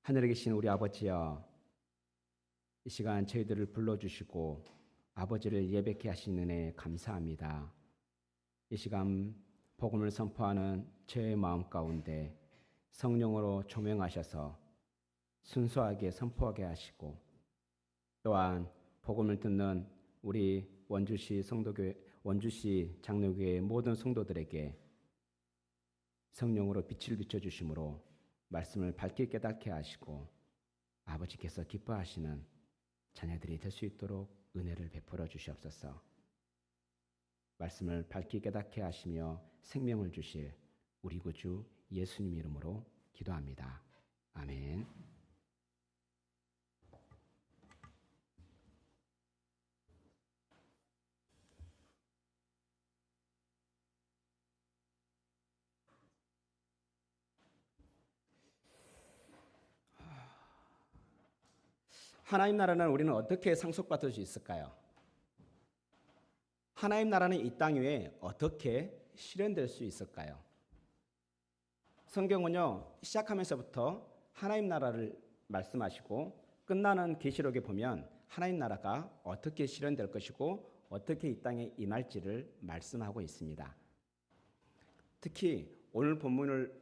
하늘에 계신 우리 아버지여, 이 시간 저희들을 불러주시고 아버지를 예배케 하신 은혜 감사합니다. 이 시간 복음을 선포하는 저의 마음 가운데 성령으로 조명하셔서 순수하게 선포하게 하시고, 또한 복음을 듣는 우리 원주시 장로교회 모든 성도들에게 성령으로 빛을 비춰주심으로 말씀을 밝게 깨닫게 하시고 아버지께서 기뻐하시는 자녀들이 될 수 있도록 은혜를 베풀어 주시옵소서. 말씀을 밝게 깨닫게 하시며 생명을 주실 우리 구주 예수님 이름으로 기도합니다. 아멘. 하나님 나라는 우리는 어떻게 상속받을 수 있을까요? 하나님 나라는 이 땅 위에 어떻게 실현될 수 있을까요? 성경은요, 시작하면서부터 하나님 나라를 말씀하시고 끝나는 계시록에 보면 하나님 나라가 어떻게 실현될 것이고 어떻게 이 땅에 임할지를 말씀하고 있습니다. 특히 오늘 본문을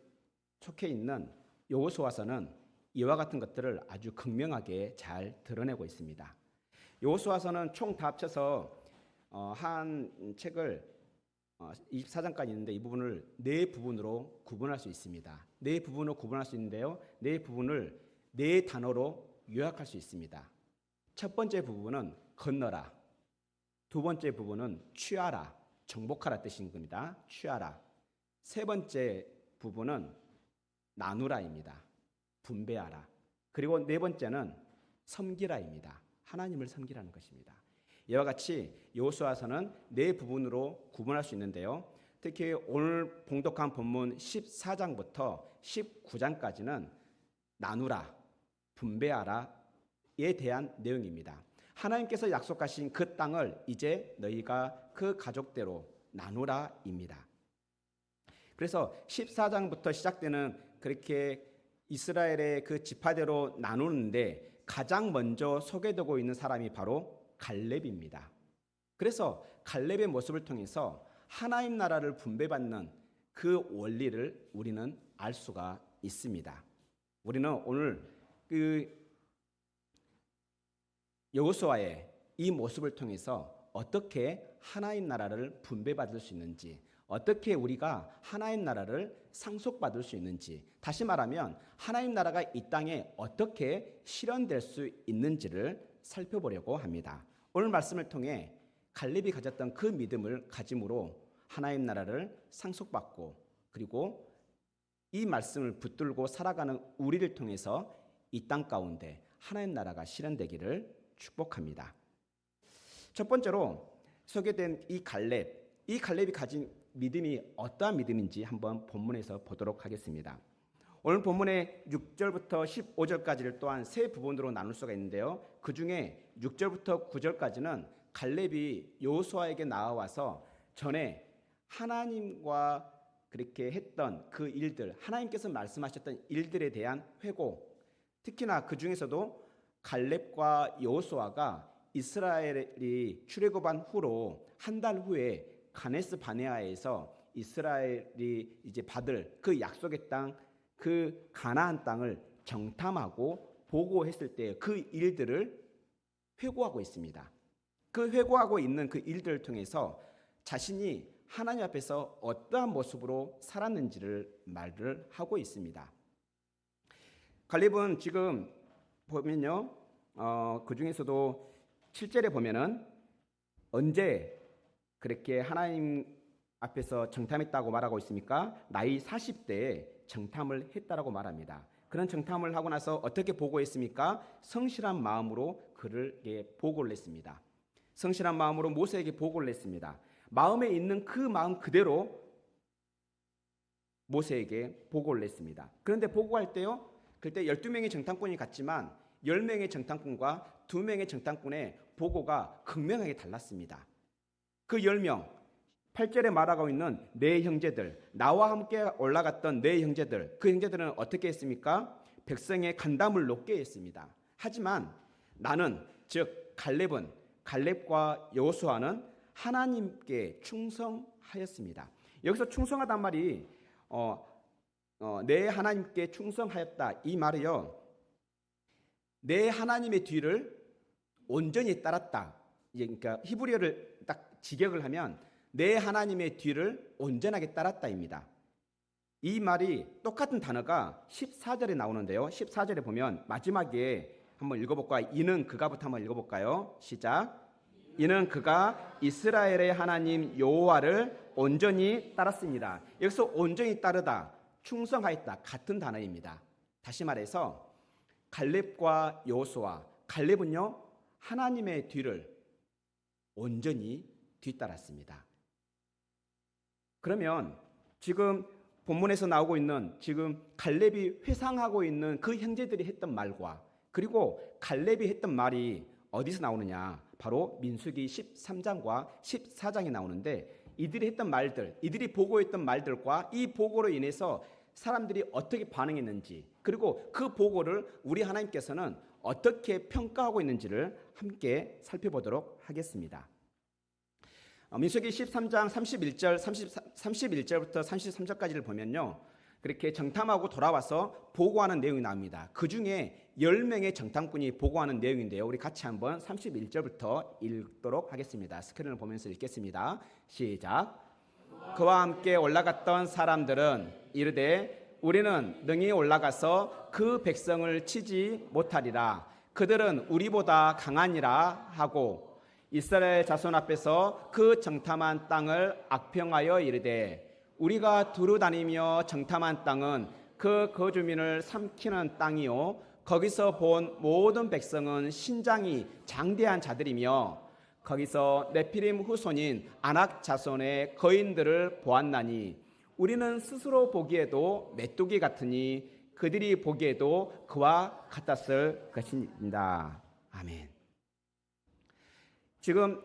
속해 있는 여호수아서는 이와 같은 것들을 아주 극명하게 잘 드러내고 있습니다. 여호수아서는 총 다 합쳐서 한 책을 24장까지 있는데 이 부분을 네 부분으로 구분할 수 있습니다. 네 부분으로 구분할 수 있는데요, 네 부분을 네 단어로 요약할 수 있습니다. 첫 번째 부분은 건너라, 두 번째 부분은 취하라, 정복하라 뜻인 겁니다. 취하라. 세 번째 부분은 나누라입니다. 분배하라. 그리고 네 번째는 섬기라입니다. 하나님을 섬기라는 것입니다. 이와 같이 여호수아서는 네 부분으로 구분할 수 있는데요, 특히 오늘 봉독한 본문 14장부터 19장까지는 나누라, 분배하라에 대한 내용입니다. 하나님께서 약속하신 그 땅을 이제 너희가 그 가족대로 나누라입니다. 그래서 14장부터 시작되는 그렇게 이스라엘의 그 지파대로 나누는데 가장 먼저 소개되고 있는 사람이 바로 갈렙입니다. 그래서 갈렙의 모습을 통해서 하나님 나라를 분배받는 그 원리를 우리는 알 수가 있습니다. 우리는 오늘 그 여호수아의 이 모습을 통해서 어떻게 하나님 나라를 분배받을 수 있는지, 어떻게 우리가 하나님 나라를 상속받을 수 있는지, 다시 말하면 하나님 나라가 이 땅에 어떻게 실현될 수 있는지를 살펴보려고 합니다. 오늘 말씀을 통해 갈렙이 가졌던 그 믿음을 가짐으로 하나님 나라를 상속받고, 그리고 이 말씀을 붙들고 살아가는 우리를 통해서 이 땅 가운데 하나님 나라가 실현되기를 축복합니다. 첫 번째로 소개된 이 갈렙이 가진 믿음이 어떠한 믿음인지 한번 본문에서 보도록 하겠습니다. 오늘 본문의 6절부터 15절까지를 또한 세 부분으로 나눌 수가 있는데요, 그 중에 6절부터 9절까지는 갈렙이 여호수아에게 나와서 전에 하나님과 그렇게 했던 그 일들, 하나님께서 말씀하셨던 일들에 대한 회고, 특히나 그 중에서도 갈렙과 여호수아가 이스라엘이 출애굽한 후로 한 달 후에 가데스 바네아에서 이스라엘이 이제 받을 그 약속의 땅, 그 가나안 땅을 정탐하고 보고했을 때 그 일들을 회고하고 있습니다. 그 회고하고 있는 그 일들을 통해서 자신이 하나님 앞에서 어떠한 모습으로 살았는지를 말을 하고 있습니다. 갈렙은 지금 보면요, 그 중에서도 7절에 보면은 언제 그렇게 하나님 앞에서 정탐했다고 말하고 있습니까? 나이 40대에 정탐을 했다라고 말합니다. 그런 정탐을 하고 나서 어떻게 보고했습니까? 성실한 마음으로 그를 보고를 했습니다. 성실한 마음으로 모세에게 보고를 했습니다. 마음에 있는 그 마음 그대로 모세에게 보고를 했습니다. 그런데 보고할 때요, 그때 12명의 정탐꾼이 갔지만 10명의 정탐꾼과 2명의 정탐꾼의 보고가 극명하게 달랐습니다. 그 10명, 8절에 말하고 있는 네 형제들, 나와 함께 올라갔던 네 형제들, 그 형제들은 어떻게 했습니까? 백성의 간담을 높게 했습니다. 하지만 나는, 즉 갈렙과 여호수아는 하나님께 충성하였습니다. 여기서 충성하단 말이 내 하나님께 충성하였다, 이 말이요, 내 하나님의 뒤를 온전히 따랐다. 그러니까 히브리어를 딱 직역을 하면 내 하나님의 뒤를 온전하게 따랐다입니다. 이 말이 똑같은 단어가 14절에 나오는데요. 14절에 보면 마지막에 한번 읽어볼까요? 이는 그가부터 한번 읽어볼까요? 시작. 이는 그가 이스라엘의 하나님 여호와를 온전히 따랐습니다. 여기서 온전히 따르다, 충성하였다, 같은 단어입니다. 다시 말해서 갈렙과 여호수아, 갈렙은요 하나님의 뒤를 온전히 뒤따랐습니다. 그러면 지금 본문에서 나오고 있는, 지금 갈렙이 회상하고 있는 그 형제들이 했던 말과, 그리고 갈렙이 했던 말이 어디서 나오느냐? 바로 민수기 13장과 14장에 나오는데, 이들이 했던 말들, 이들이 보고했던 말들과 이 보고로 인해서 사람들이 어떻게 반응했는지, 그리고 그 보고를 우리 하나님께서는 어떻게 평가하고 있는지를 함께 살펴보도록 하겠습니다. 민수기 13장 31절부터 33절까지를 보면요, 그렇게 정탐하고 돌아와서 보고하는 내용이 나옵니다. 그 중에 10명의 정탐꾼이 보고하는 내용인데요, 우리 같이 한번 31절부터 읽도록 하겠습니다. 스크린을 보면서 읽겠습니다. 시작. 그와 함께 올라갔던 사람들은 이르되 우리는 능히 올라가서 그 백성을 치지 못하리라. 그들은 우리보다 강하니라 하고 이스라엘 자손 앞에서 그 정탐한 땅을 악평하여 이르되 우리가 두루 다니며 정탐한 땅은 그 거주민을 삼키는 땅이요 거기서 본 모든 백성은 신장이 장대한 자들이며 거기서 네피림 후손인 아낙 자손의 거인들을 보았나니 우리는 스스로 보기에도 메뚜기 같으니 그들이 보기에도 그와 같았을 것입니다. 아멘. 지금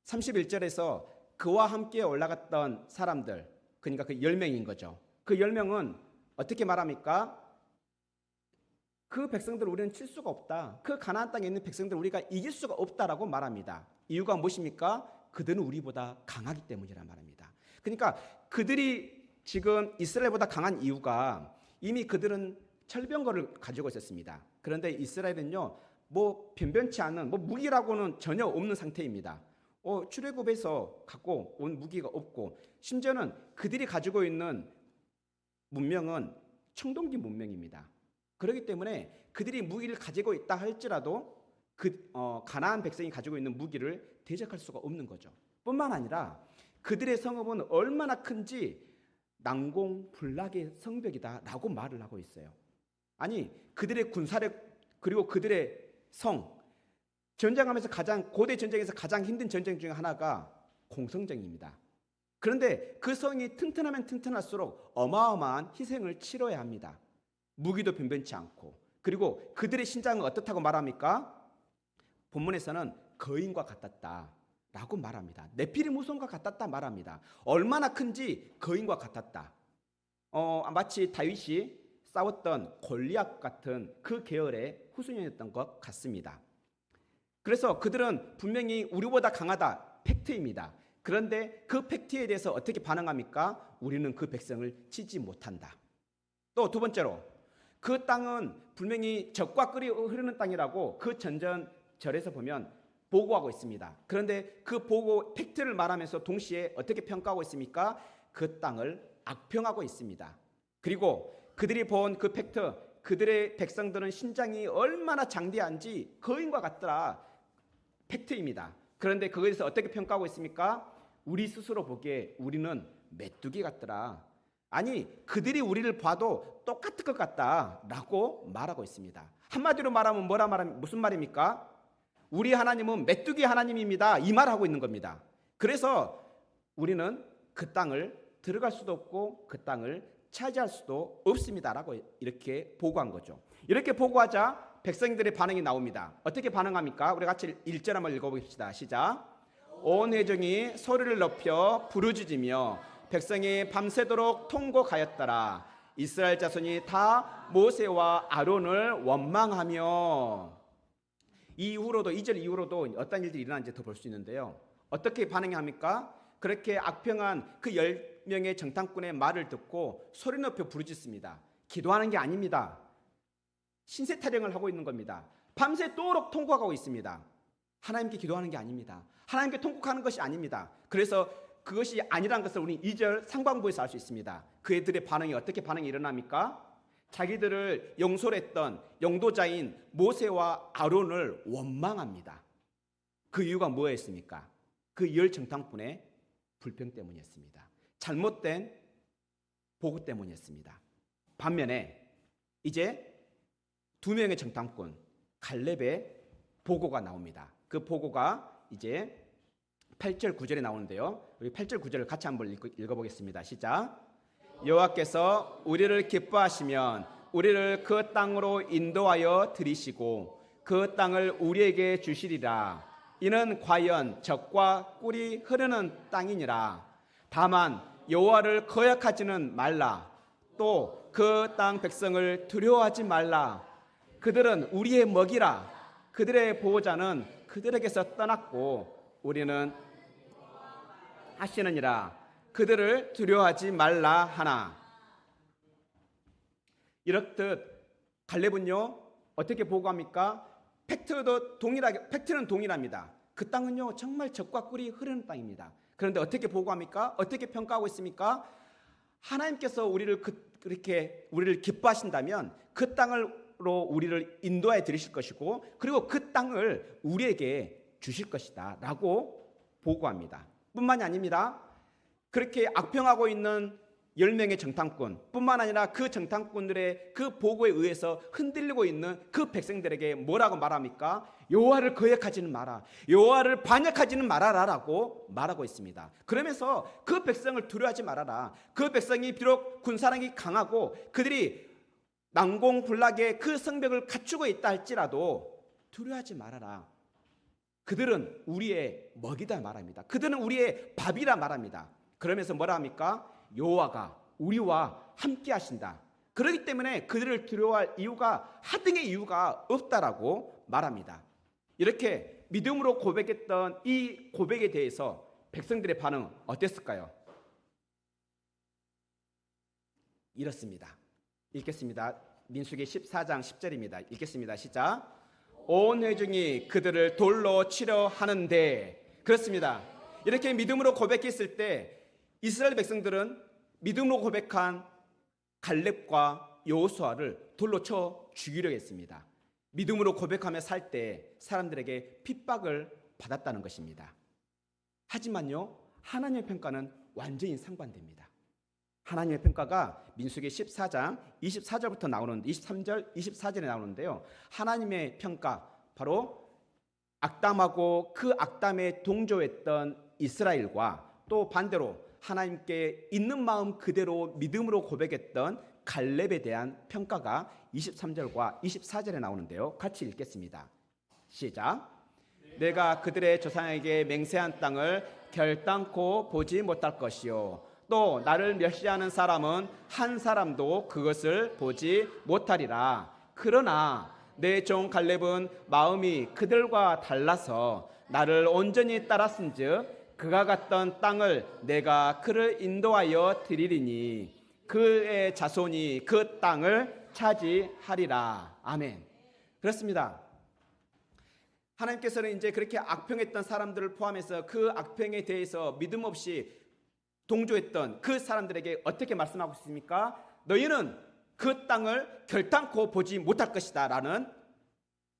31절에서 그와 함께 올라갔던 사람들, 그러니까 그 10명인 거죠. 그 10명은 어떻게 말합니까? 그 백성들 우리는 칠 수가 없다. 그 가나안 땅에 있는 백성들 우리가 이길 수가 없다라고 말합니다. 이유가 무엇입니까? 그들은 우리보다 강하기 때문이라 말합니다. 그러니까 그들이 지금 이스라엘보다 강한 이유가 이미 그들은 철병거를 가지고 있었습니다. 그런데 이스라엘은요, 변변치 않은 무기라고는 전혀 없는 상태입니다. 출애굽에서 갖고 온 무기가 없고, 심지어는 그들이 가지고 있는 문명은 청동기 문명입니다. 그렇기 때문에 그들이 무기를 가지고 있다 할지라도 가나안 백성이 가지고 있는 무기를 대적할 수가 없는 거죠. 뿐만 아니라 그들의 성읍은 얼마나 큰지 난공불락의 성벽이다라고 말을 하고 있어요. 아니, 그들의 군사력 그리고 그들의 성, 전쟁하면서 고대 전쟁에서 가장 힘든 전쟁 중에 하나가 공성전입니다. 그런데 그 성이 튼튼하면 튼튼할수록 어마어마한 희생을 치러야 합니다. 무기도 변변치 않고, 그리고 그들의 신장은 어떻다고 말합니까? 본문에서는 거인과 같았다라고 말합니다. 네피림 후손과 같았다 말합니다. 얼마나 큰지 거인과 같았다. 마치 다윗이 싸웠던 골리앗 같은 그 계열의 후손이었던 것 같습니다. 그래서 그들은 분명히 우리보다 강하다, 팩트입니다. 그런데 그 팩트에 대해서 어떻게 반응합니까? 우리는 그 백성을 치지 못한다. 또 두 번째로, 그 땅은 분명히 젖과 꿀이 흐르는 땅이라고 그 전전절에서 보면 보고하고 있습니다. 그런데 그 보고 팩트를 말하면서 동시에 어떻게 평가하고 있습니까? 그 땅을 악평하고 있습니다. 그리고 그들이 본 그 팩트, 그들의 백성들은 신장이 얼마나 장대한지 거인과 같더라, 팩트입니다. 그런데 그것에서 어떻게 평가하고 있습니까? 우리 스스로 보기에 우리는 메뚜기 같더라. 아니, 그들이 우리를 봐도 똑같을 것 같다라고 말하고 있습니다. 한마디로 말하면 무슨 말입니까? 우리 하나님은 메뚜기 하나님입니다, 이 말하고 있는 겁니다. 그래서 우리는 그 땅을 들어갈 수도 없고 그 땅을 차지할 수도 없습니다라고 이렇게 보고한 거죠. 이렇게 보고하자 백성들의 반응이 나옵니다. 어떻게 반응합니까? 우리 같이 1절 한번 읽어봅시다. 시작. 온 회중이 소리를 높여 부르짖으며 백성이 밤새도록 통곡하였더라. 이스라엘 자손이 다 모세와 아론을 원망하며, 이 이후로도 2절 이후로도 어떤 일들이 일어나는지 더 볼 수 있는데요. 어떻게 반응합니까? 그렇게 악평한 그 10명의 정탐꾼의 말을 듣고 소리 높여 부르짖습니다. 기도하는 게 아닙니다. 신세 타령을 하고 있는 겁니다. 밤새도록 통곡하고 있습니다. 하나님께 기도하는 게 아닙니다. 하나님께 통곡하는 것이 아닙니다. 그래서 그것이 아니라는 것을 우리 2절 상반부에서 알 수 있습니다. 그들의 반응이 어떻게 반응이 일어납니까? 자기들을 영솔했던 영도자인 모세와 아론을 원망합니다. 그 이유가 뭐였습니까? 그 10 정탐꾼의 불평 때문이었습니다. 잘못된 보고 때문이었습니다. 반면에 이제 2명의 정탐꾼 갈렙의 보고가 나옵니다. 그 보고가 이제 8절 9절에 나오는데요. 우리 8절 9절을 같이 한번 읽어보겠습니다. 시작. 여호와께서 우리를 기뻐하시면 우리를 그 땅으로 인도하여 들이시고 그 땅을 우리에게 주시리라. 이는 과연 젖과 꿀이 흐르는 땅이니라. 다만 여호와를 거역하지는 말라. 또 그 땅 백성을 두려워하지 말라. 그들은 우리의 먹이라. 그들의 보호자는 그들에게서 떠났고 우리는 하시느니라. 그들을 두려워하지 말라 하나. 이렇듯 갈렙은요 어떻게 보고합니까? 팩트는 동일합니다. 그 땅은요 정말 젖과 꿀이 흐르는 땅입니다. 그런데 어떻게 보고합니까? 어떻게 평가하고 있습니까? 하나님께서 그렇게 우리를 기뻐하신다면 그 땅으로 우리를 인도해 드리실 것이고, 그리고 그 땅을 우리에게 주실 것이다 라고 보고합니다. 뿐만이 아닙니다. 그렇게 악평하고 있는 10명의 정탐꾼 뿐만 아니라 그 정탐꾼들의 그 보고에 의해서 흔들리고 있는 그 백성들에게 뭐라고 말합니까? 여호와를 거역하지는 마라, 여호와를 반역하지는 말아라라고 말하고 있습니다. 그러면서 그 백성을 두려워하지 말아라. 그 백성이 비록 군사력이 강하고 그들이 난공불락의 그 성벽을 갖추고 있다 할지라도 두려워하지 말아라. 그들은 우리의 먹이다 말합니다. 그들은 우리의 밥이라 말합니다. 그러면서 뭐라 합니까? 여호와가 우리와 함께 하신다. 그렇기 때문에 그들을 두려워할 이유가, 하등의 이유가 없다라고 말합니다. 이렇게 믿음으로 고백했던 이 고백에 대해서 백성들의 반응 어땠을까요? 이렇습니다. 읽겠습니다. 민수기 14장 10절입니다. 읽겠습니다. 시작. 온 회중이 그들을 돌로 치려 하는데. 그렇습니다. 이렇게 믿음으로 고백했을 때 이스라엘 백성들은 믿음으로 고백한 갈렙과 여호수아를 돌로 쳐 죽이려 했습니다. 믿음으로 고백하며 살 때 사람들에게 핍박을 받았다는 것입니다. 하지만요, 하나님의 평가는 완전히 상반됩니다. 하나님의 평가가 민수기 14장 24절부터 나오는 23절, 24절에 나오는데요. 하나님의 평가, 바로 악담하고 그 악담에 동조했던 이스라엘과 또 반대로 하나님께 있는 마음 그대로 믿음으로 고백했던 갈렙에 대한 평가가 23절과 24절에 나오는데요. 같이 읽겠습니다. 시작. 내가 그들의 조상에게 맹세한 땅을 결단코 보지 못할 것이요, 또 나를 멸시하는 사람은 한 사람도 그것을 보지 못하리라. 그러나 내 종 갈렙은 마음이 그들과 달라서 나를 온전히 따랐은즉 그가 갔던 땅을 내가 그를 인도하여 드리리니 그의 자손이 그 땅을 차지하리라. 아멘. 그렇습니다. 하나님께서는 이제 그렇게 악평했던 사람들을 포함해서 그 악평에 대해서 믿음 없이 동조했던 그 사람들에게 어떻게 말씀하고 있습니까? 너희는 그 땅을 결단코 보지 못할 것이다 라는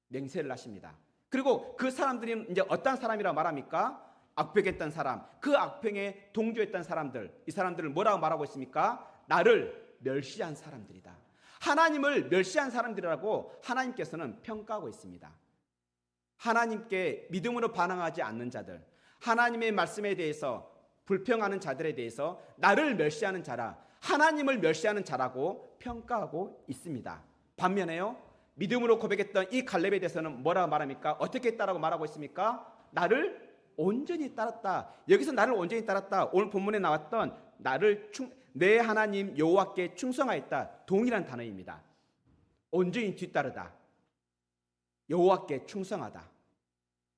맹세를 하십니다. 그리고 그 사람들이 이제 어떤 사람이라고 말합니까? 악평했던 사람, 그 악평에 동조했던 사람들, 이 사람들을 뭐라고 말하고 있습니까? 나를 멸시한 사람들이다. 하나님을 멸시한 사람들이라고 하나님께서는 평가하고 있습니다. 하나님께 믿음으로 반응하지 않는 자들, 하나님의 말씀에 대해서 불평하는 자들에 대해서 나를 멸시하는 자라, 하나님을 멸시하는 자라고 평가하고 있습니다. 반면에요, 믿음으로 고백했던 이 갈렙에 대해서는 뭐라고 말합니까? 어떻게 했다라고 말하고 있습니까? 나를 온전히 따랐다. 여기서 나를 온전히 따랐다, 오늘 본문에 나왔던 내 하나님 여호와께 충성하였다. 동일한 단어입니다. 온전히 뒤따르다. 여호와께 충성하다.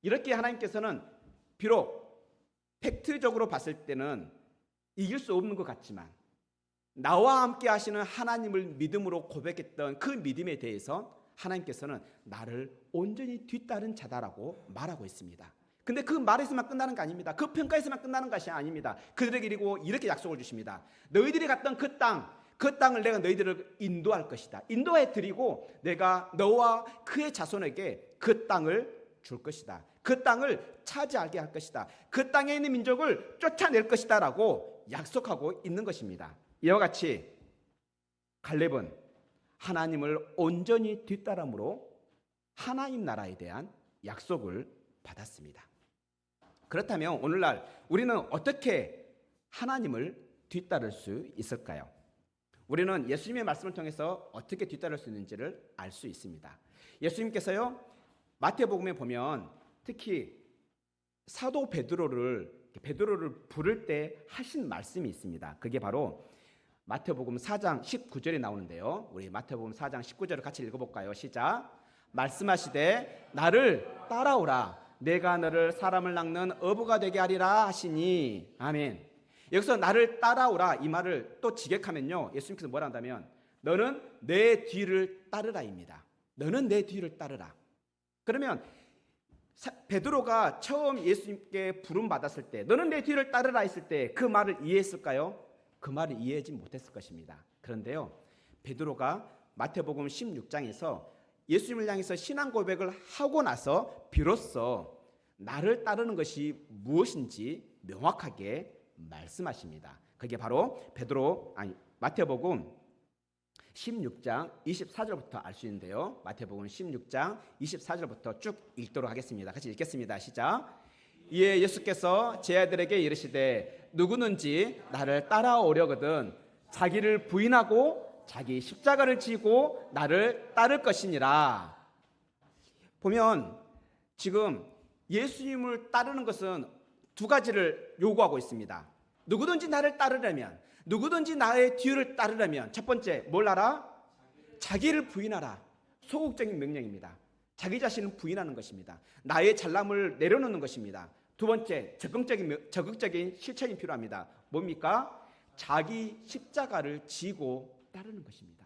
이렇게 하나님께서는 비록 팩트적으로 봤을 때는 이길 수 없는 것 같지만 나와 함께 하시는 하나님을 믿음으로 고백했던 그 믿음에 대해서 하나님께서는 나를 온전히 뒤따른 자다라고 말하고 있습니다. 근데 그 말에서만 끝나는 거 아닙니다. 그 평가에서만 끝나는 것이 아닙니다. 그들에게 이렇게 약속을 주십니다. 너희들이 갔던 그 땅을 내가 너희들을 인도할 것이다. 인도해 드리고 내가 너와 그의 자손에게 그 땅을 줄 것이다. 그 땅을 차지하게 할 것이다. 그 땅에 있는 민족을 쫓아낼 것이다 라고 약속하고 있는 것입니다. 이와 같이 갈렙은 하나님을 온전히 뒤따름으로 하나님 나라에 대한 약속을 받았습니다. 그렇다면 오늘날 우리는 어떻게 하나님을 뒤따를 수 있을까요? 우리는 예수님의 말씀을 통해서 어떻게 뒤따를 수 있는지를 알 수 있습니다. 예수님께서요, 마태복음에 보면 특히 사도 베드로를 부를 때 하신 말씀이 있습니다. 그게 바로 마태복음 4장 19절에 나오는데요. 우리 마태복음 4장 19절을 같이 읽어볼까요? 시작. 말씀하시되 나를 따라오라. 내가 너를 사람을 낚는 어부가 되게 하리라 하시니. 아멘. 여기서 나를 따라오라 이 말을 또 직역하면요, 예수님께서 뭐라 한다면 너는 내 뒤를 따르라입니다. 너는 내 뒤를 따르라. 그러면 베드로가 처음 예수님께 부름 받았을 때 너는 내 뒤를 따르라 했을 때 그 말을 이해했을까요? 그 말을 이해하지 못했을 것입니다. 그런데요, 베드로가 마태복음 16장에서 예수님을 향해서 신앙 고백을 하고 나서 비로소 나를 따르는 것이 무엇인지 명확하게 말씀하십니다. 그게 바로 마태복음 16장 24절부터 알 수 있는데요. 마태복음 16장 24절부터 쭉 읽도록 하겠습니다. 같이 읽겠습니다. 시작. 이에 예수께서 제 아들에게 이르시되 누구든지 나를 따라오려거든 자기를 부인하고 자기 십자가를 지고 나를 따를 것이니라. 보면 지금 예수님을 따르는 것은 두 가지를 요구하고 있습니다. 누구든지 나를 따르려면, 누구든지 나의 뒤를 따르려면 첫 번째 뭘 하라? 자기를 부인하라. 소극적인 명령입니다. 자기 자신을 부인하는 것입니다. 나의 잘남을 내려놓는 것입니다. 두 번째 적극적인 실천이 필요합니다. 뭡니까? 자기 십자가를 지고 따르는 것입니다.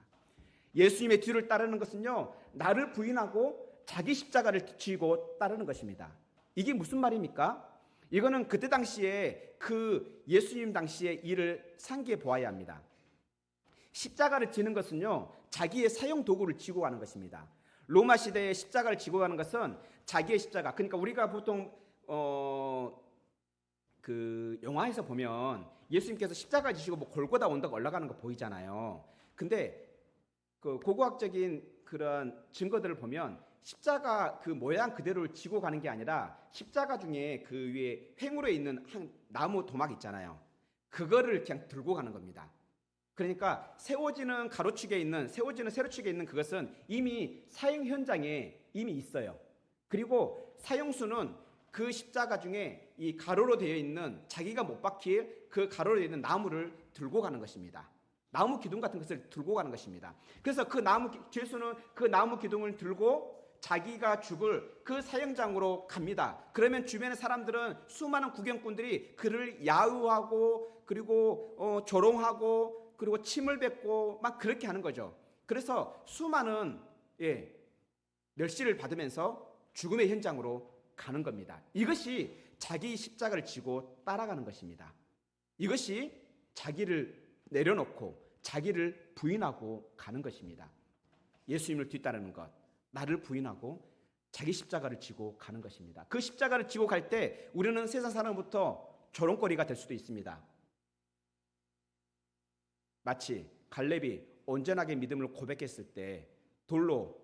예수님의 뒤를 따르는 것은요, 나를 부인하고 자기 십자가를 지고 따르는 것입니다. 이게 무슨 말입니까? 이거는 그때 당시에 그 예수님 당시의 일을 상기해 보아야 합니다. 십자가를 지는 것은요, 자기의 사용 도구를 지고 가는 것입니다. 로마 시대에 십자가를 지고 가는 것은 자기의 십자가. 그러니까 우리가 보통 그 영화에서 보면 예수님께서 십자가 지시고 뭐 골고다 언덕 올라가는 거 보이잖아요. 근데 그 고고학적인 그런 증거들을 보면 십자가 그 모양 그대로를 지고 가는 게 아니라 십자가 중에 그 위에 횡으로 있는 한 나무 도막 있잖아요. 그거를 그냥 들고 가는 겁니다. 그러니까 세워지는 세로축에 있는 그것은 이미 사용 현장에 이미 있어요. 그리고 사용수는 그 십자가 중에 이 가로로 되어 있는 자기가 못 박힐 그 가로로 되어 있는 나무를 들고 가는 것입니다. 나무 기둥 같은 것을 들고 가는 것입니다. 그래서 죄수는 그 나무 기둥을 들고 자기가 죽을 그 사형장으로 갑니다. 그러면 주변의 사람들은 수많은 구경꾼들이 그를 야유하고 그리고 조롱하고 그리고 침을 뱉고 막 그렇게 하는 거죠. 그래서 수많은 멸시를 받으면서 죽음의 현장으로 가는 겁니다. 이것이 자기 십자가를 지고 따라가는 것입니다. 이것이 자기를 내려놓고 자기를 부인하고 가는 것입니다. 예수님을 뒤따르는 것, 나를 부인하고 자기 십자가를 지고 가는 것입니다. 그 십자가를 지고 갈 때 우리는 세상 사람부터 조롱거리가 될 수도 있습니다. 마치 갈렙이 온전하게 믿음을 고백했을 때 돌로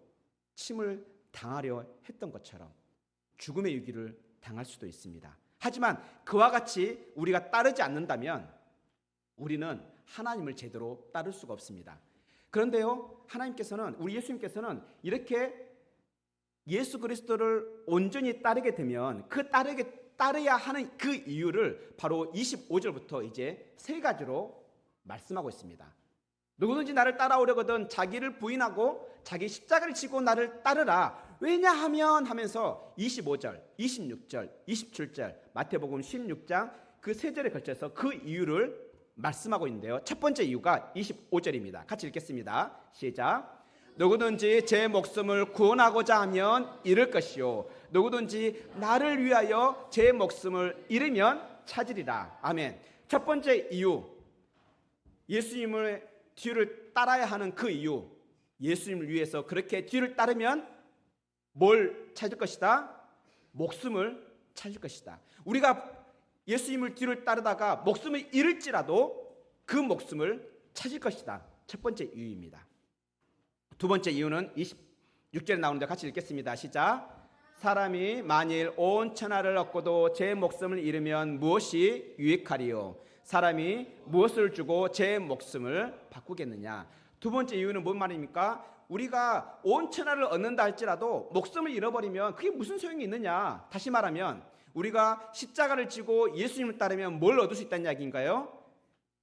침을 당하려 했던 것처럼 죽음의 위기를 당할 수도 있습니다. 하지만 그와 같이 우리가 따르지 않는다면 우리는 하나님을 제대로 따를 수가 없습니다. 그런데요, 우리 예수님께서는 이렇게 예수 그리스도를 온전히 따르게 되면 따르야 하는 그 이유를 바로 25절부터 이제 세 가지로 말씀하고 있습니다. 누구든지 나를 따라오려거든 자기를 부인하고 자기 십자가를 지고 나를 따르라. 왜냐하면 하면서 25절, 26절, 27절 마태복음 16장 그 세 절에 걸쳐서 그 이유를 말씀하고 있는데요. 첫 번째 이유가 25절입니다. 같이 읽겠습니다. 시작. 누구든지 제 목숨을 구원하고자 하면 잃을 것이요 누구든지 나를 위하여 제 목숨을 잃으면 찾으리라. 아멘. 첫 번째 이유, 예수님의 뒤를 따라야 하는 그 이유, 예수님을 위해서 그렇게 뒤를 따르면 뭘 찾을 것이다? 목숨을 찾을 것이다. 우리가 예수님을 뒤를 따르다가 목숨을 잃을지라도 그 목숨을 찾을 것이다. 첫 번째 이유입니다. 두 번째 이유는 26절에 나오는데 같이 읽겠습니다. 시작. 사람이 만일 온 천하를 얻고도 제 목숨을 잃으면 무엇이 유익하리요? 사람이 무엇을 주고 제 목숨을 바꾸겠느냐? 두 번째 이유는 뭔 말입니까? 우리가 온 천하를 얻는다 할지라도 목숨을 잃어버리면 그게 무슨 소용이 있느냐? 다시 말하면 우리가 십자가를 지고 예수님을 따르면 뭘 얻을 수 있다는 이야기인가요?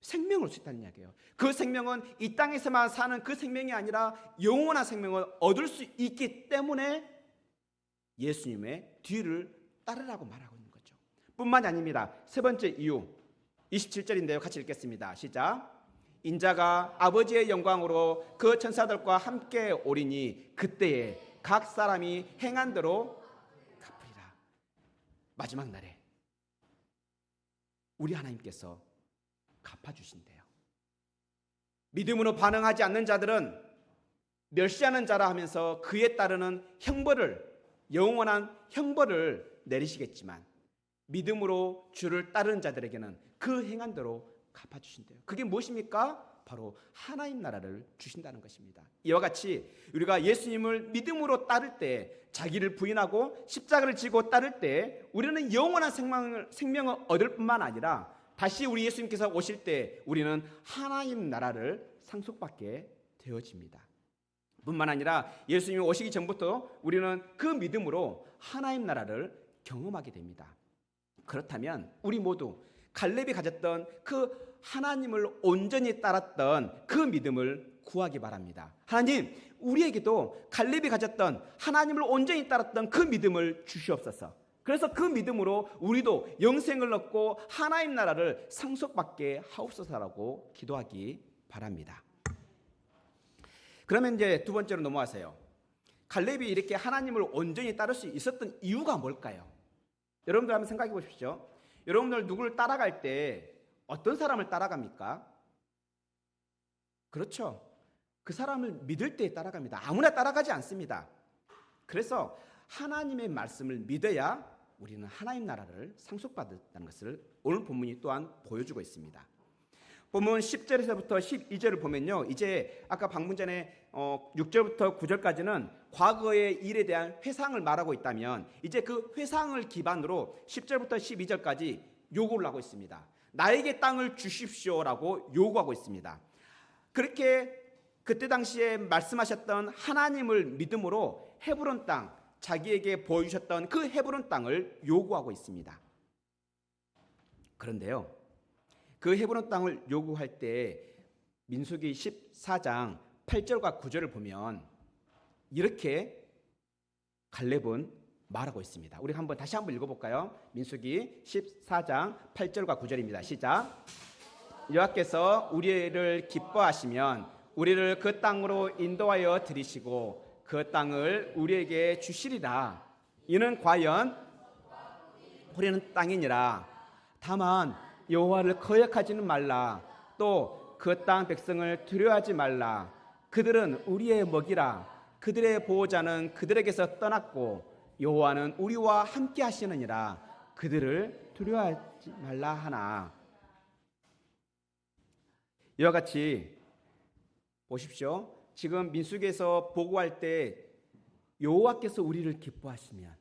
생명을 얻을 수 있다는 이야기예요. 그 생명은 이 땅에서만 사는 그 생명이 아니라 영원한 생명을 얻을 수 있기 때문에 예수님의 뒤를 따르라고 말하고 있는 거죠. 뿐만이 아닙니다. 세 번째 이유 27절인데요. 같이 읽겠습니다. 시작. 인자가 아버지의 영광으로 그 천사들과 함께 오리니 그때에 각 사람이 행한 대로 갚으리라. 마지막 날에 우리 하나님께서 갚아주신대요. 믿음으로 반응하지 않는 자들은 멸시하는 자라 하면서 그에 따르는 형벌을, 영원한 형벌을 내리시겠지만 믿음으로 주를 따르는 자들에게는 그 행한 대로 갚아주신대요. 그게 무엇입니까? 바로 하나님 나라를 주신다는 것입니다. 이와 같이 우리가 예수님을 믿음으로 따를 때, 자기를 부인하고 십자가를 지고 따를 때 우리는 영원한 생명을 얻을 뿐만 아니라 다시 우리 예수님께서 오실 때 우리는 하나님 나라를 상속받게 되어집니다. 뿐만 아니라 예수님이 오시기 전부터 우리는 그 믿음으로 하나님 나라를 경험하게 됩니다. 그렇다면 우리 모두 갈렙이 가졌던 그 하나님을 온전히 따랐던 그 믿음을 구하기 바랍니다. 하나님, 우리에게도 갈렙이 가졌던 하나님을 온전히 따랐던 그 믿음을 주시옵소서. 그래서 그 믿음으로 우리도 영생을 얻고 하나님 나라를 상속받게 하옵소서라고 기도하기 바랍니다. 그러면 이제 두 번째로 넘어가세요. 갈렙이 이렇게 하나님을 온전히 따를 수 있었던 이유가 뭘까요? 여러분들 한번 생각해 보십시오. 여러분들 누구를 따라갈 때 어떤 사람을 따라갑니까? 그렇죠. 그 사람을 믿을 때 따라갑니다. 아무나 따라가지 않습니다. 그래서 하나님의 말씀을 믿어야 우리는 하나님 나라를 상속받았다는 것을 오늘 본문이 또한 보여주고 있습니다. 본문 10절에서부터 12절을 보면요, 이제 아까 방문 전에 6절부터 9절까지는 과거의 일에 대한 회상을 말하고 있다면 이제 그 회상을 기반으로 10절부터 12절까지 요구를 하고 있습니다. 나에게 땅을 주십시오라고 요구하고 있습니다. 그렇게 그때 당시에 말씀하셨던 하나님을 믿음으로 헤브론 땅, 자기에게 보여주셨던 그 헤브론 땅을 요구하고 있습니다. 그런데요, 그 헤브론 땅을 요구할 때 민수기 14장 8절과 9절을 보면 이렇게 갈렙은 말하고 있습니다. 우리 다시 한번 읽어볼까요? 민수기 14장 8절과 9절입니다. 시작. 여호와께서 우리를 기뻐하시면 우리를 그 땅으로 인도하여 들이시고 그 땅을 우리에게 주시리라. 이는 과연 우리는 땅이니라. 다만 여호와를 거역하지는 말라. 또 그 땅 백성을 두려워하지 말라. 그들은 우리의 먹이라. 그들의 보호자는 그들에게서 떠났고 여호와는 우리와 함께 하시느니라. 그들을 두려워하지 말라 하나. 이와 같이 보십시오. 지금 민수기에서 보고할 때 여호와께서 우리를 기뻐하시면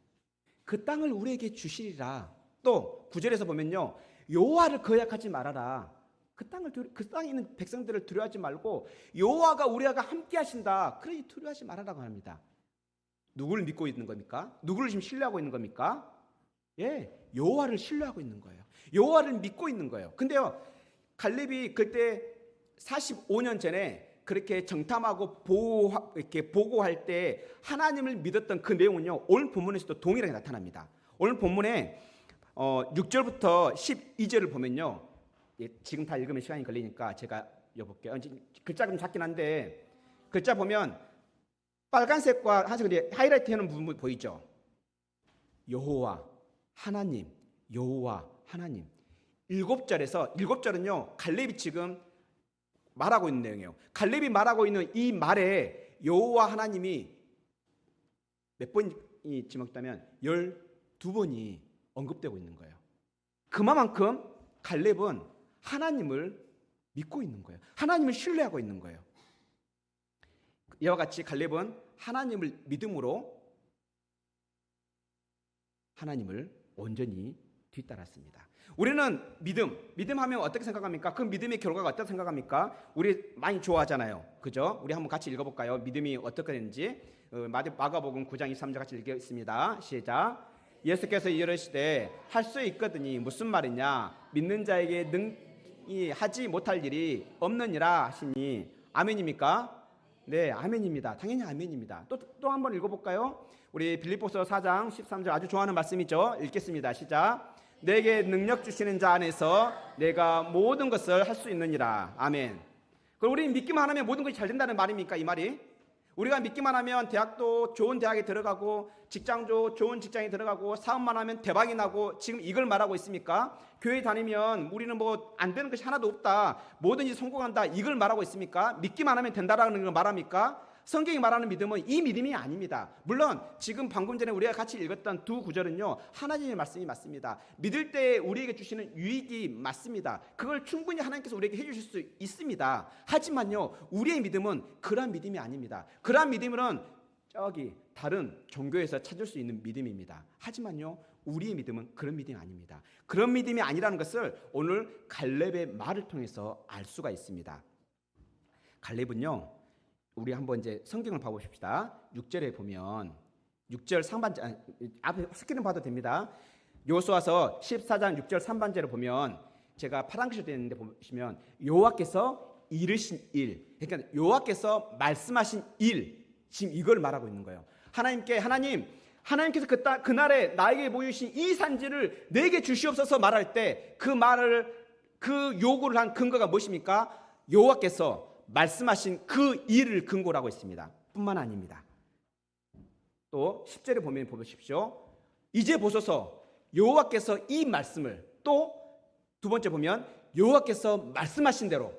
그 땅을 우리에게 주시리라. 또 9절에서 보면요, 여호와를 거역하지 말아라. 그 땅에 있는 백성들을 두려워하지 말고 여호와가 우리와 함께 하신다. 그러니 두려워하지 말아라고 합니다. 누구를 믿고 있는 겁니까? 누구를 지금 신뢰하고 있는 겁니까? 예, 여호와를 신뢰하고 있는 거예요. 여호와를 믿고 있는 거예요. 근데요, 갈렙이 그때 45년 전에 그렇게 정탐하고 이렇게 보고할 때 하나님을 믿었던 그 내용은요, 오늘 본문에서도 동일하게 나타납니다. 오늘 본문에 6절부터 12절을 보면요, 지금 다 읽으면 시간이 걸리니까 제가 읽어볼게요. 글자 좀 작긴 한데 글자 보면 빨간색과 하얀색 하이라이트하는 부분 보이죠? 여호와 하나님, 여호와 하나님. 7절은요, 갈렙이 지금 말하고 있는 내용이에요. 갈렙이 말하고 있는 이 말에 여호와 하나님이 몇 번이 지목되면 12번이 언급되고 있는 거예요. 그만큼 갈렙은 하나님을 믿고 있는 거예요. 하나님을 신뢰하고 있는 거예요. 이와 같이 갈렙은 하나님을 믿음으로 하나님을 온전히 뒤따랐습니다. 우리는 믿음하면 어떻게 생각합니까? 그 믿음의 결과가 어떻게 생각합니까? 우리 많이 좋아하잖아요. 그죠? 우리 한번 같이 읽어볼까요? 믿음이 어떻게 되는지. 마가복음 9장 23절 같이 읽겠습니다. 시작. 예수께서 이르시되 할 수 있거든이 무슨 말이냐? 믿는 자에게 능히 하지 못할 일이 없느니라 하시니. 아멘입니까? 네, 아멘입니다. 당연히 아멘입니다. 또 한번 읽어볼까요? 우리 빌립보서 4장 13절 아주 좋아하는 말씀이죠. 읽겠습니다. 시작. 내게 능력 주시는 자 안에서 내가 모든 것을 할 수 있느니라. 아멘. 그럼 우리 믿기만 하면 모든 것이 잘 된다는 말입니까? 이 말이? 우리가 믿기만 하면 대학도 좋은 대학에 들어가고 직장도 좋은 직장에 들어가고 사업만 하면 대박이 나고 지금 이걸 말하고 있습니까? 교회 다니면 우리는 뭐 안 되는 것이 하나도 없다, 뭐든지 성공한다, 이걸 말하고 있습니까? 믿기만 하면 된다라는 걸 말합니까? 성경이 말하는 믿음은 이 믿음이 아닙니다. 물론 지금 방금 전에 우리가 같이 읽었던 두 구절은요, 하나님의 말씀이 맞습니다. 믿을 때 우리에게 주시는 유익이 맞습니다. 그걸 충분히 하나님께서 우리에게 해주실 수 있습니다. 하지만요, 우리의 믿음은 그러한 믿음이 아닙니다. 그러한 믿음은 저기 다른 종교에서 찾을 수 있는 믿음입니다. 하지만요, 우리의 믿음은 그런 믿음이 아닙니다. 그런 믿음이 아니라는 것을 오늘 갈렙의 말을 통해서 알 수가 있습니다. 갈렙은요, 우리 한번 이제 성경을 봐보십시다. 6절에 보면 6절 상반절, 앞에 스크린 봐도 됩니다. 여호수아서 14장 6절 3반절을 보면 제가 파란 글씨로 되어 있는데 보시면 여호와께서 이르신 일, 그러니까 여호와께서 말씀하신 일, 지금 이걸 말하고 있는 거예요. 하나님께서 그날에 나에게 보이신 이 산지를 내게 주시옵소서 말할 때 그 요구를 한 근거가 무엇입니까? 여호와께서 말씀하신 그 일을 근거로 하고 있습니다. 뿐만 아닙니다. 또 10절에 보면 보십시오. 이제 보소서 여호와께서 이 말씀을, 또 두 번째 보면 여호와께서 말씀하신 대로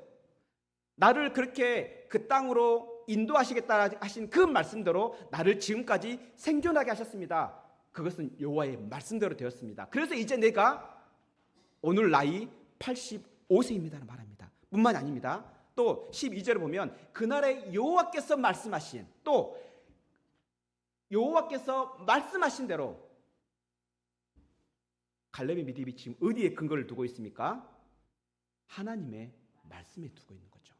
나를 그렇게 그 땅으로 인도하시겠다 하신 그 말씀대로 나를 지금까지 생존하게 하셨습니다. 그것은 여호와의 말씀대로 되었습니다. 그래서 이제 내가 오늘 나이 85세입니다라는 말합니다. 뿐만 아닙니다. 또 12절을 보면 그날에 여호와께서 말씀하신, 또 여호와께서 말씀하신 대로 갈렙의 믿음이 지금 어디에 근거를 두고 있습니까? 하나님의 말씀에 두고 있는 거죠.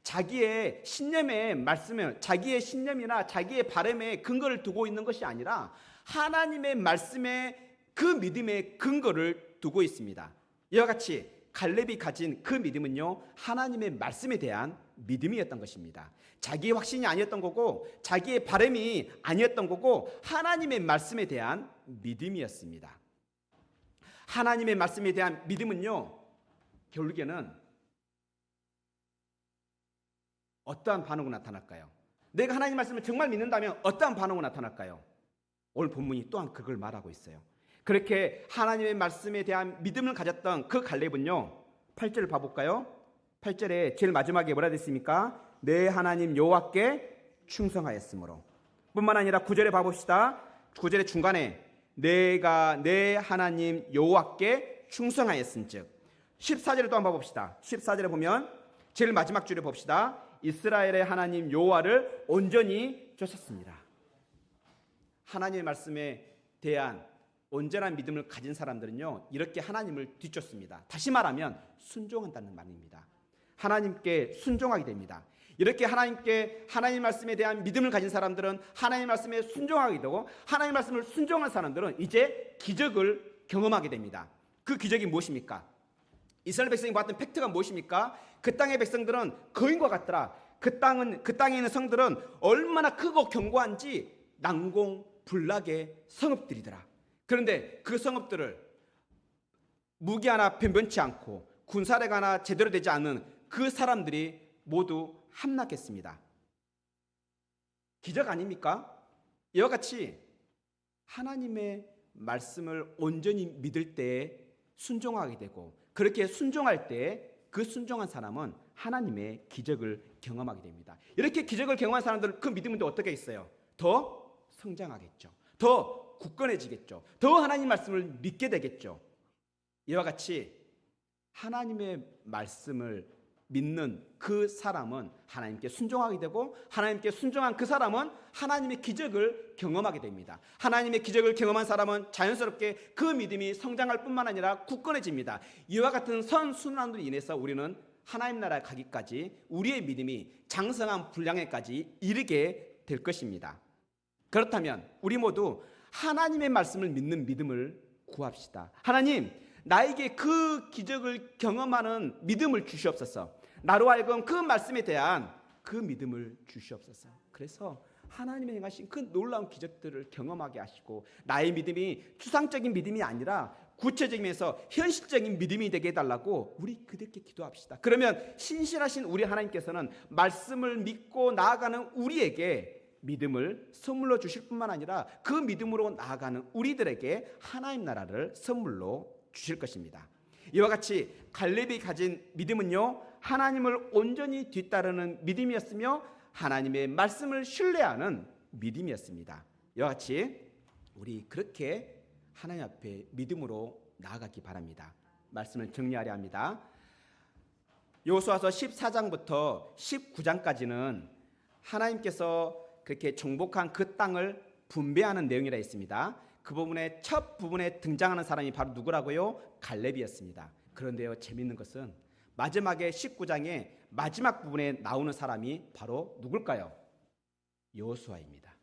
자기의 신념의 말씀을, 자기의 신념이나 자기의 바람에 근거를 두고 있는 것이 아니라 하나님의 말씀에 그 믿음의 근거를 두고 있습니다. 이와 같이 갈렙이 가진 그 믿음은요, 하나님의 말씀에 대한 믿음이었던 것입니다. 자기의 확신이 아니었던 거고 자기의 바람이 아니었던 거고 하나님의 말씀에 대한 믿음이었습니다. 하나님의 말씀에 대한 믿음은요, 결국에는 어떠한 반응으로 나타날까요? 내가 하나님 말씀을 정말 믿는다면 어떠한 반응으로 나타날까요? 오늘 본문이 또한 그걸 말하고 있어요. 그렇게 하나님의 말씀에 대한 믿음을 가졌던 그 갈렙은요, 8절을 봐볼까요? 8절에 제일 마지막에 뭐라 됐습니까? 내 하나님 여호와께 충성하였으므로. 뿐만 아니라 9절에 봐봅시다. 9절의 중간에 내가 내 하나님 여호와께 충성하였은즉. 14절에 또 한번 봐봅시다. 14절에 보면 제일 마지막 줄에 봅시다. 이스라엘의 하나님 여호와를 온전히 쫓았습니다. 하나님의 말씀에 대한 온전한 믿음을 가진 사람들은요, 이렇게 하나님을 뒤쫓습니다. 다시 말하면 순종한다는 말입니다. 하나님께 순종하게 됩니다. 이렇게 하나님 말씀에 대한 믿음을 가진 사람들은 하나님 말씀에 순종하게 되고, 하나님 말씀을 순종한 사람들은 이제 기적을 경험하게 됩니다. 그 기적이 무엇입니까? 이스라엘 백성이 봤던 팩트가 무엇입니까? 그 땅의 백성들은 거인과 같더라. 그 땅에 있는 성들은 얼마나 크고 견고한지 난공불락의 성읍들이더라. 그런데 그 성읍들을 무기 하나 변변치 않고 군사력 하나 제대로 되지 않은 그 사람들이 모두 함락했습니다. 기적 아닙니까? 이와 같이 하나님의 말씀을 온전히 믿을 때에 순종하게 되고, 그렇게 순종할 때 그 순종한 사람은 하나님의 기적을 경험하게 됩니다. 이렇게 기적을 경험한 사람들은 그 믿음은 또 어떻게 있어요? 더 성장하겠죠. 더 굳건해지겠죠. 더 하나님 말씀을 믿게 되겠죠. 이와 같이 하나님의 말씀을 믿는 그 사람은 하나님께 순종하게 되고, 하나님께 순종한 그 사람은 하나님의 기적을 경험하게 됩니다. 하나님의 기적을 경험한 사람은 자연스럽게 그 믿음이 성장할 뿐만 아니라 굳건해집니다. 이와 같은 선순환으로 인해서 우리는 하나님 나라에 가기까지 우리의 믿음이 장성한 분량에까지 이르게 될 것입니다. 그렇다면 우리 모두 하나님의 말씀을 믿는 믿음을 구합시다. 하나님, 나에게 그 기적을 경험하는 믿음을 주시옵소서. 나로 하여금 그 말씀에 대한 그 믿음을 주시옵소서. 그래서 하나님의 행하신 그 놀라운 기적들을 경험하게 하시고, 나의 믿음이 추상적인 믿음이 아니라 구체적이면서 현실적인 믿음이 되게 해달라고 우리 그들께 기도합시다. 그러면 신실하신 우리 하나님께서는 말씀을 믿고 나아가는 우리에게 믿음을 선물로 주실 뿐만 아니라 그 믿음으로 나아가는 우리들에게 하나님 나라를 선물로 주실 것입니다. 이와 같이 갈렙이 가진 믿음은요, 하나님을 온전히 뒤따르는 믿음이었으며 하나님의 말씀을 신뢰하는 믿음이었습니다. 이와 같이 우리 그렇게 하나님 앞에 믿음으로 나아가기 바랍니다. 말씀을 정리하려 합니다. 여호수아서 14장부터 19장까지는 하나님께서 그렇게 정복한 그 땅을 분배하는 내용이라 있습니다. 그 부분의 첫 부분에 등장하는 사람이 바로 누구라고요? 갈렙이었습니다. 그런데요, 재밌는 것은 마지막에 19장의 마지막 부분에 나오는 사람이 바로 누굴까요? 여호수아입니다.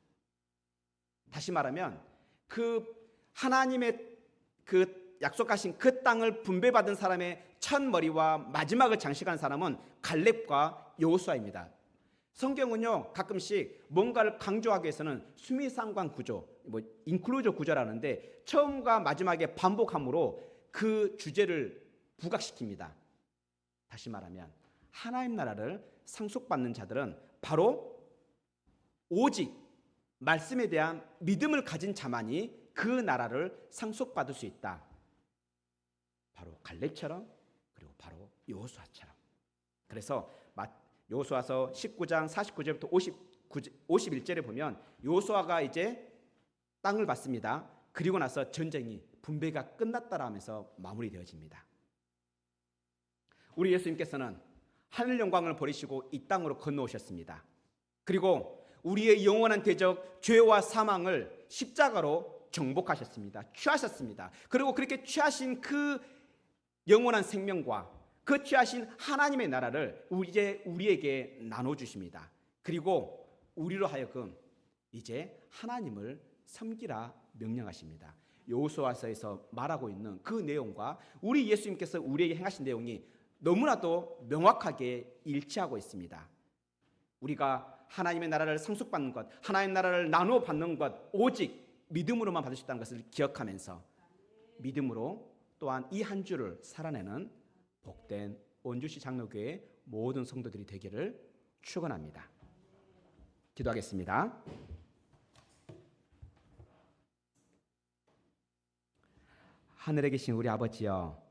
다시 말하면 그 하나님의 그 약속하신 그 땅을 분배받은 사람의 첫 머리와 마지막을 장식한 사람은 갈렙과 여호수아입니다. 성경은요, 가끔씩 뭔가를 강조하기 위해서는 수미상관 구조, 인클루저 구조라는데 처음과 마지막에 반복함으로 그 주제를 부각시킵니다. 다시 말하면 하나님 나라를 상속받는 자들은 바로 오직 말씀에 대한 믿음을 가진 자만이 그 나라를 상속받을 수 있다. 바로 갈렙처럼, 그리고 바로 여호수아처럼. 그래서 여호수아서 19장 49절부터 51절에 보면 여호수아가 이제 땅을 받습니다. 그리고 나서 전쟁이 분배가 끝났다라 하면서 마무리되어집니다. 우리 예수님께서는 하늘 영광을 버리시고 이 땅으로 건너오셨습니다. 그리고 우리의 영원한 대적 죄와 사망을 십자가로 정복하셨습니다. 취하셨습니다. 그리고 그렇게 취하신 그 영원한 생명과 그 취하신 하나님의 나라를 이제 우리에게 나눠주십니다. 그리고 우리로 하여금 이제 하나님을 섬기라 명령하십니다. 여호수아서에서 말하고 있는 그 내용과 우리 예수님께서 우리에게 행하신 내용이 너무나도 명확하게 일치하고 있습니다. 우리가 하나님의 나라를 상속받는 것, 하나님의 나라를 나누어 받는 것 오직 믿음으로만 받을 수 있다는 것을 기억하면서 믿음으로 또한 이 한 주를 살아내는 복된 원주시 장로교회 모든 성도들이 되기를 축원합니다. 기도하겠습니다. 하늘에 계신 우리 아버지여,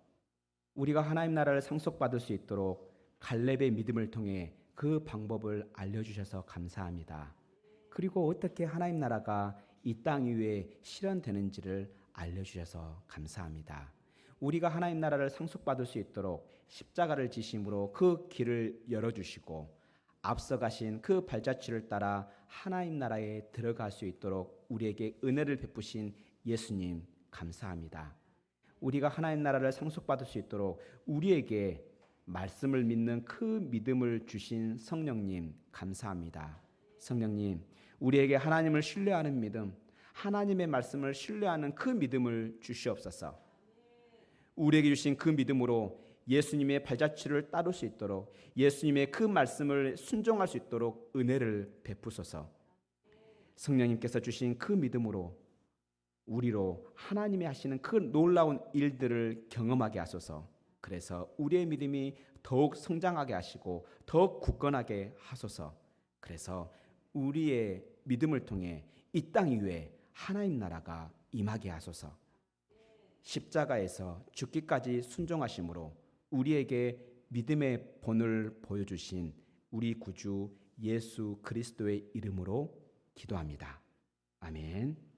우리가 하나님 나라를 상속받을 수 있도록 갈렙의 믿음을 통해 그 방법을 알려주셔서 감사합니다. 그리고 어떻게 하나님 나라가 이 땅 위에 실현되는지를 알려주셔서 감사합니다. 우리가 하나님 나라를 상속받을 수 있도록 십자가를 지심으로 그 길을 열어주시고 앞서가신 그 발자취를 따라 하나님 나라에 들어갈 수 있도록 우리에게 은혜를 베푸신 예수님 감사합니다. 우리가 하나님 나라를 상속받을 수 있도록 우리에게 말씀을 믿는 그 믿음을 주신 성령님 감사합니다. 성령님, 우리에게 하나님을 신뢰하는 믿음, 하나님의 말씀을 신뢰하는 그 믿음을 주시옵소서. 우리에게 주신 그 믿음으로 예수님의 발자취를 따를 수 있도록, 예수님의 그 말씀을 순종할 수 있도록 은혜를 베푸소서. 성령님께서 주신 그 믿음으로 우리로 하나님이 하시는 그 놀라운 일들을 경험하게 하소서. 그래서 우리의 믿음이 더욱 성장하게 하시고 더욱 굳건하게 하소서. 그래서 우리의 믿음을 통해 이 땅 위에 하나님 나라가 임하게 하소서. 십자가에서 죽기까지 순종하심으로 우리에게 믿음의 본을 보여주신 우리 구주 예수 그리스도의 이름으로 기도합니다. 아멘.